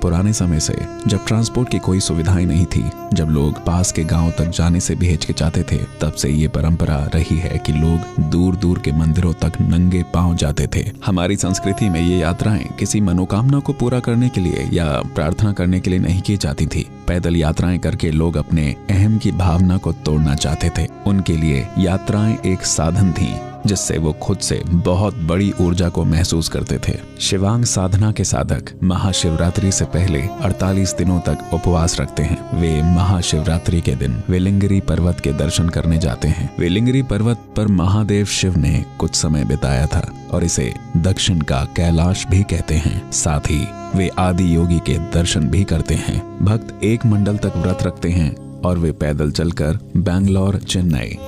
पुराने समय से, जब ट्रांसपोर्ट की कोई सुविधाएं नहीं थी, जब लोग पास के गांव तक जाने से भी हिचकिचाते थे, तब से ये परंपरा रही है कि लोग दूर दूर के मंदिरों तक नंगे पांव जाते थे। हमारी संस्कृति में ये यात्राएं किसी मनोकामना को पूरा करने के लिए या प्रार्थना करने के लिए नहीं की जाती थी। पैदल यात्राएं करके लोग अपने अहम की भावना को तोड़ना चाहते थे। उनके लिए यात्राएं एक साधन थी जिससे वो खुद से बहुत बड़ी ऊर्जा को महसूस करते थे। शिवांग साधना के साधक महाशिवरात्रि से पहले 48 दिनों तक उपवास रखते हैं। वे महाशिवरात्रि के दिन वेलिंगरी पर्वत के दर्शन करने जाते हैं। वेलिंगरी पर्वत पर महादेव शिव ने कुछ समय बिताया था और इसे दक्षिण का कैलाश भी कहते हैं। साथ ही वे आदि योगी के दर्शन भी करते हैं। भक्त एक मंडल तक व्रत रखते हैं और वे पैदल चलकर बैंगलोर, चेन्नई,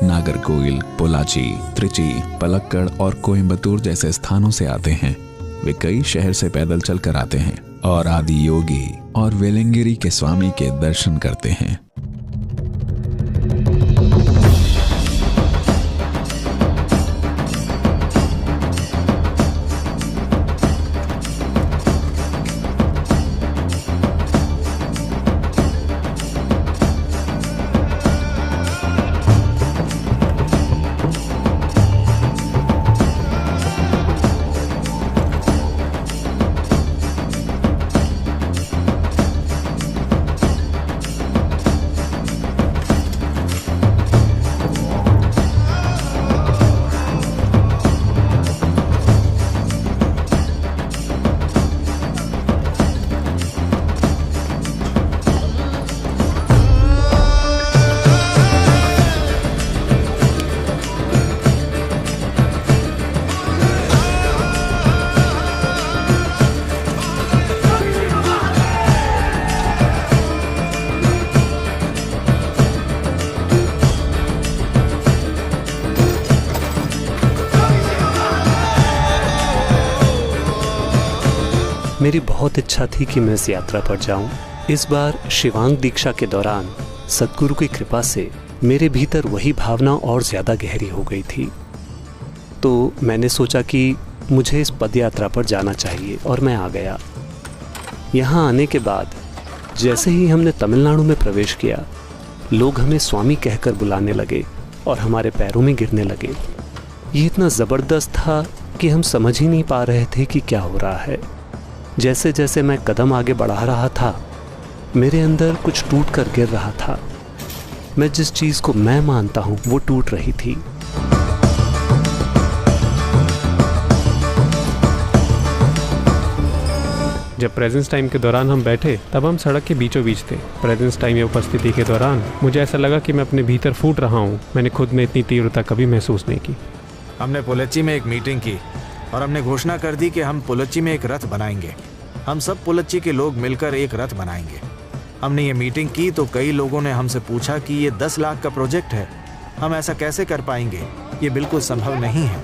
नागरकोइल, पोलाची, त्रिची, पलक्कड़ और कोयम्बतूर जैसे स्थानों से आते हैं। वे कई शहर से पैदल चलकर आते हैं और आदि योगी और वेलिंगिरी के स्वामी के दर्शन करते हैं। मेरी बहुत इच्छा थी कि मैं इस यात्रा पर जाऊं। इस बार शिवांग दीक्षा के दौरान सद्गुरु की कृपा से मेरे भीतर वही भावना और ज़्यादा गहरी हो गई थी। तो मैंने सोचा कि मुझे इस पद यात्रा पर जाना चाहिए और मैं आ गया। यहाँ आने के बाद जैसे ही हमने तमिलनाडु में प्रवेश किया, लोग हमें स्वामी कहकर बुलाने लगे और हमारे पैरों में गिरने लगे। ये इतना ज़बरदस्त था कि हम समझ ही नहीं पा रहे थे कि क्या हो रहा है। जैसे जैसे मैं कदम आगे बढ़ा रहा था, मेरे अंदर कुछ टूट कर गिर रहा था। मैं जिस चीज़ को मैं मानता हूँ वो टूट रही थी। जब प्रेजेंस टाइम के दौरान हम बैठे तब हम सड़क के बीचों बीच थे। प्रेजेंस टाइम या उपस्थिति के दौरान मुझे ऐसा लगा कि मैं अपने भीतर फूट रहा हूँ। मैंने खुद में इतनी तीव्रता कभी महसूस नहीं की। हमने पोलच्ची में एक मीटिंग की और हमने घोषणा कर दी कि हम पोलच्ची में एक रथ बनाएंगे। हम सब पोलच्ची के लोग मिलकर एक रथ बनाएंगे। हमने ये मीटिंग की तो कई लोगों ने हमसे पूछा कि ये 10 लाख का प्रोजेक्ट है, हम ऐसा कैसे कर पाएंगे, ये बिल्कुल संभव नहीं है।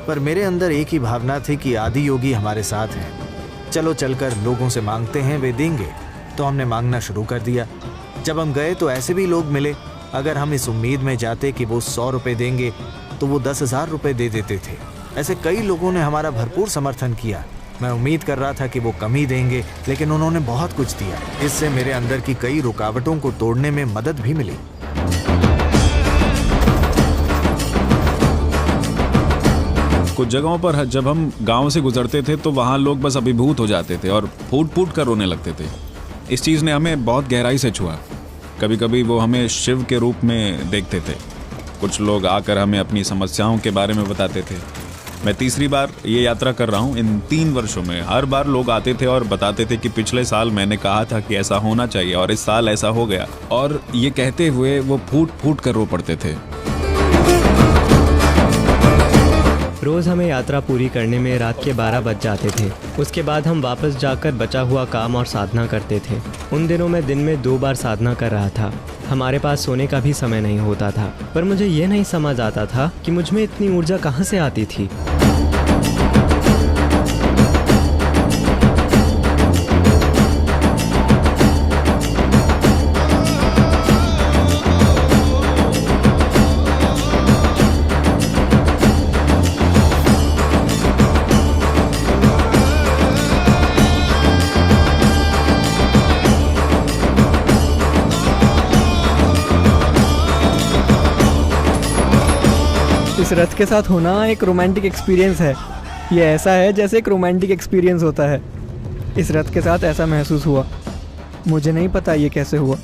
पर मेरे अंदर एक ही भावना थी कि आदि योगी हमारे साथ हैं। चलो चलकर लोगों से मांगते हैं, वे देंगे। तो हमने मांगना शुरू कर दिया। जब हम गए तो ऐसे भी लोग मिले। अगर हम इस उम्मीद में जाते कि वो 100 रुपये देंगे तो वो 10,000 रुपये दे देते थे। ऐसे कई लोगों ने हमारा भरपूर समर्थन किया। मैं उम्मीद कर रहा था कि वो कम ही देंगे, लेकिन उन्होंने बहुत कुछ दिया। इससे मेरे अंदर की कई रुकावटों को तोड़ने में मदद भी मिली। कुछ जगहों पर जब हम गांव से गुजरते थे तो वहाँ लोग बस अभिभूत हो जाते थे और फूट फूट कर रोने लगते थे। इस चीज़ ने हमें बहुत गहराई से छुआ। कभी कभी वो हमें शिव के रूप में देखते थे। कुछ लोग आकर हमें अपनी समस्याओं के बारे में बताते थे। मैं तीसरी बार ये यात्रा कर रहा हूँ इन 3 वर्षों में। हर बार लोग आते थे और बताते थे कि पिछले साल मैंने कहा था कि ऐसा होना चाहिए और इस साल ऐसा हो गया। और ये कहते हुए वो फूट फूट कर रो पड़ते थे। रोज़ हमें यात्रा पूरी करने में रात के 12 बज जाते थे। उसके बाद हम वापस जाकर बचा हुआ काम और साधना करते थे। उन दिनों मैं दिन में 2 बार साधना कर रहा था। हमारे पास सोने का भी समय नहीं होता था। पर मुझे ये नहीं समझ आता था कि मुझ में इतनी ऊर्जा कहाँ से आती थी। इस रथ के साथ होना एक रोमांटिक एक्सपीरियंस है। ये ऐसा है जैसे एक रोमांटिक एक्सपीरियंस होता है। इस रथ के साथ ऐसा महसूस हुआ। मुझे नहीं पता ये कैसे हुआ।